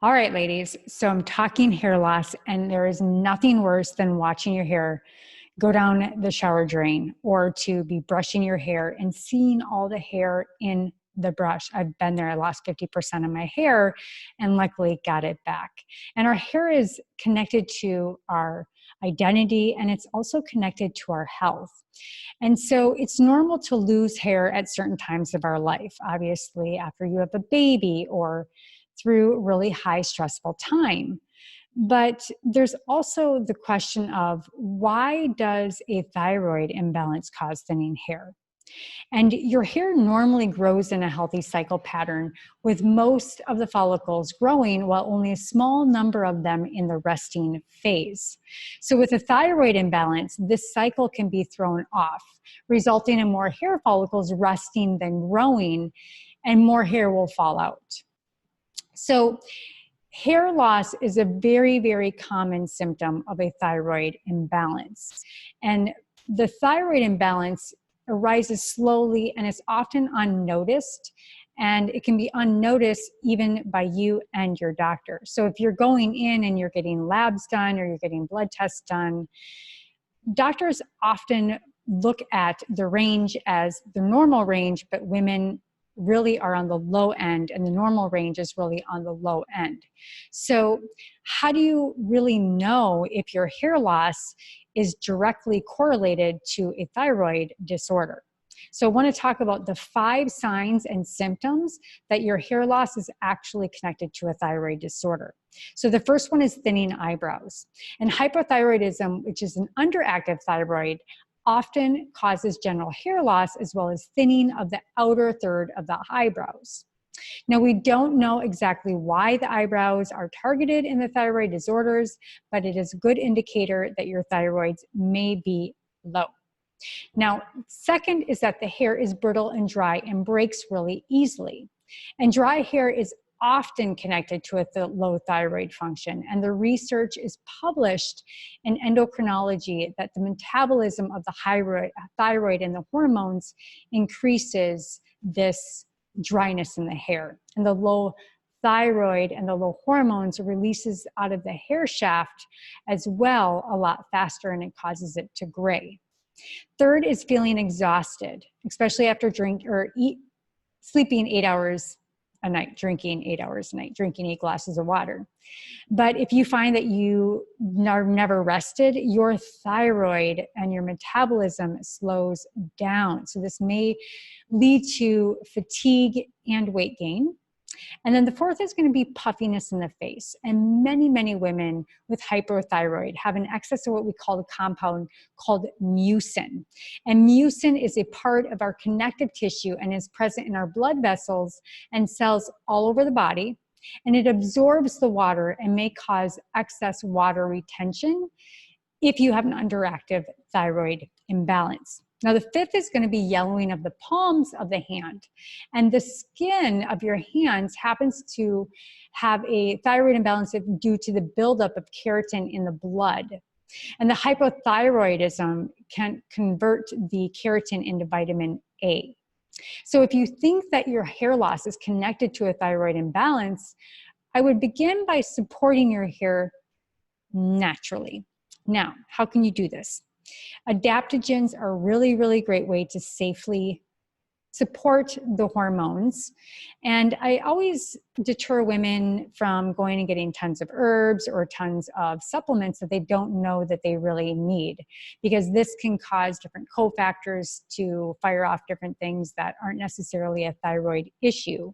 All right, ladies. So I'm talking hair loss, and there is nothing worse than watching your hair go down the shower drain or to be brushing your hair and seeing all the hair in the brush. I've been there. I lost 50% of my hair and luckily got it back. And our hair is connected to our identity, and it's also connected to our health. And so it's normal to lose hair at certain times of our life, obviously after you have a baby or through really high stressful time. But there's also the question of, why does a thyroid imbalance cause thinning hair? And your hair normally grows in a healthy cycle pattern, with most of the follicles growing while only a small number of them in the resting phase. So with a thyroid imbalance, this cycle can be thrown off, resulting in more hair follicles resting than growing, and more hair will fall out. So hair loss is a very, very common symptom of a thyroid imbalance. And the thyroid imbalance arises slowly and is often unnoticed, and it can be unnoticed even by you and your doctor. So if you're going in and you're getting labs done or you're getting blood tests done, doctors often look at the range as the normal range, but women really are on the low end, and the normal range is really on the low end. So how do you really know if your hair loss is directly correlated to a thyroid disorder? So I want to talk about the 5 signs and symptoms that your hair loss is actually connected to a thyroid disorder. So the first one is thinning eyebrows. And hypothyroidism, which is an underactive thyroid, often causes general hair loss as well as thinning of the outer third of the eyebrows. Now, we don't know exactly why the eyebrows are targeted in the thyroid disorders, but it is a good indicator that your thyroids may be low. Now, second is that the hair is brittle and dry and breaks really easily. And dry hair is often connected to a low thyroid function. And the research is published in endocrinology that the metabolism of the thyroid and the hormones increases this dryness in the hair. And the low thyroid and the low hormones releases out of the hair shaft as well a lot faster, and it causes it to gray. Third is feeling exhausted, especially after sleeping 8 hours a night, drinking 8 hours a night, drinking 8 glasses of water. But if you find that you are never rested, your thyroid and your metabolism slows down. So this may lead to fatigue and weight gain. And then the fourth is going to be puffiness in the face. And many, many women with hypothyroid have an excess of what we call a compound called mucin. And mucin is a part of our connective tissue and is present in our blood vessels and cells all over the body. And it absorbs the water and may cause excess water retention if you have an underactive thyroid imbalance. Now, the fifth is going to be yellowing of the palms of the hand. And the skin of your hands happens to have a thyroid imbalance due to the buildup of keratin in the blood. And the hypothyroidism can convert the keratin into vitamin A. So if you think that your hair loss is connected to a thyroid imbalance, I would begin by supporting your hair naturally. Now, how can you do this? Adaptogens are a really, really great way to safely support the hormones. And I always deter women from going and getting tons of herbs or tons of supplements that they don't know that they really need, because this can cause different cofactors to fire off different things that aren't necessarily a thyroid issue.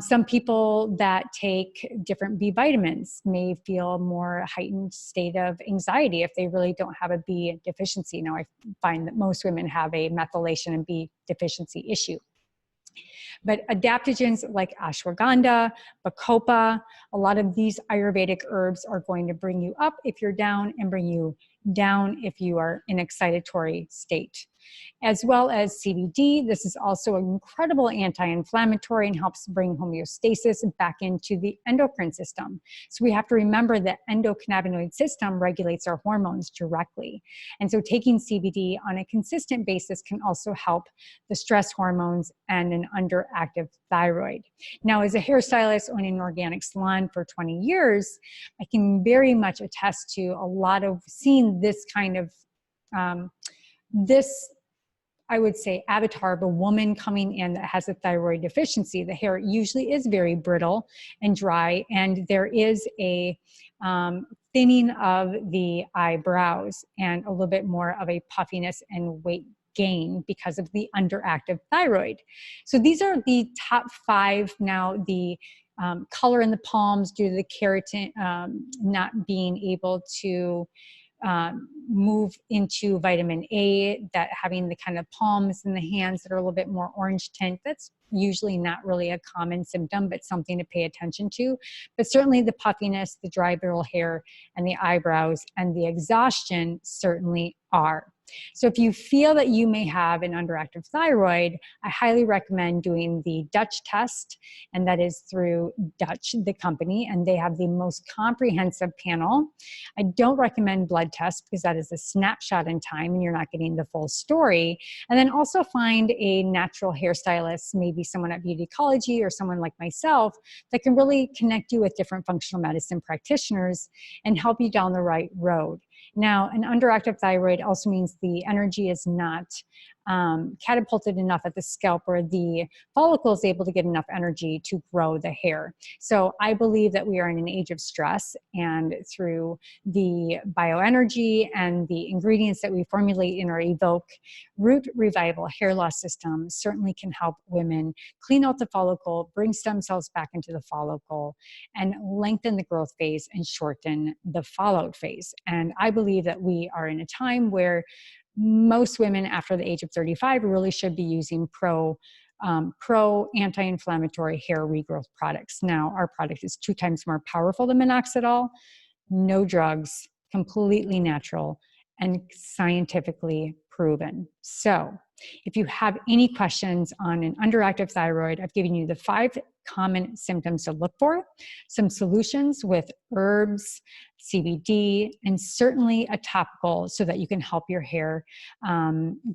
Some people that take different B vitamins may feel more heightened state of anxiety if they really don't have a B deficiency. Now, I find that most women have a methylation and B deficiency issue. But adaptogens like ashwagandha, bacopa, a lot of these Ayurvedic herbs are going to bring you up if you're down and bring you down if you are in excitatory state. As well as CBD. This is also an incredible anti-inflammatory and helps bring homeostasis back into the endocrine system. So we have to remember that endocannabinoid system regulates our hormones directly. And so taking CBD on a consistent basis can also help the stress hormones and an underactive underactive thyroid. Now, as a hairstylist owning an organic salon for 20 years, I can very much attest to a lot of seeing this kind of, this, I would say, avatar of a woman coming in that has a thyroid deficiency. The hair usually is very brittle and dry, and there is a thinning of the eyebrows and a little bit more of a puffiness and weight gain because of the underactive thyroid. So these are the top 5. Now, the color in the palms due to the keratin not being able to move into vitamin A, that having the kind of palms and the hands that are a little bit more orange tint, that's usually not really a common symptom, but something to pay attention to. But certainly the puffiness, the dry brittle hair, and the eyebrows and the exhaustion certainly are. So if you feel that you may have an underactive thyroid, I highly recommend doing the Dutch test, and that is through Dutch, the company, and they have the most comprehensive panel. I don't recommend blood tests because that is a snapshot in time and you're not getting the full story. And then also find a natural hairstylist, maybe someone at Beautycology or someone like myself that can really connect you with different functional medicine practitioners and help you down the right road. Now, an underactive thyroid also means the energy is not catapulted enough at the scalp where the follicle is able to get enough energy to grow the hair. So I believe that we are in an age of stress, and through the bioenergy and the ingredients that we formulate in our Evoke Root Revival hair loss system certainly can help women clean out the follicle, bring stem cells back into the follicle, and lengthen the growth phase and shorten the fallout phase. And I believe that we are in a time where most women after the age of 35 really should be using pro anti-inflammatory hair regrowth products. Now, our product is 2 times more powerful than minoxidil, no drugs, completely natural, and scientifically proven. So if you have any questions on an underactive thyroid, I've given you the 5 common symptoms to look for, some solutions with herbs, CBD, and certainly a topical so that you can help your hair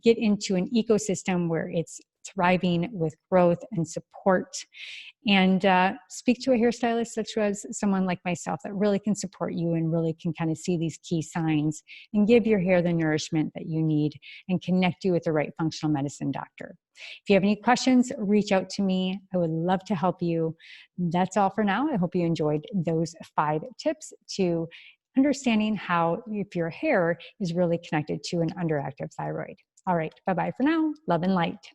get into an ecosystem where it's thriving with growth and support. And speak to a hairstylist such as someone like myself that really can support you and really can kind of see these key signs and give your hair the nourishment that you need and connect you with the right functional medicine doctor. If you have any questions, reach out to me. I would love to help you. That's all for now. I hope you enjoyed those 5 tips to understanding how if your hair is really connected to an underactive thyroid. All right, bye-bye for now. Love and light.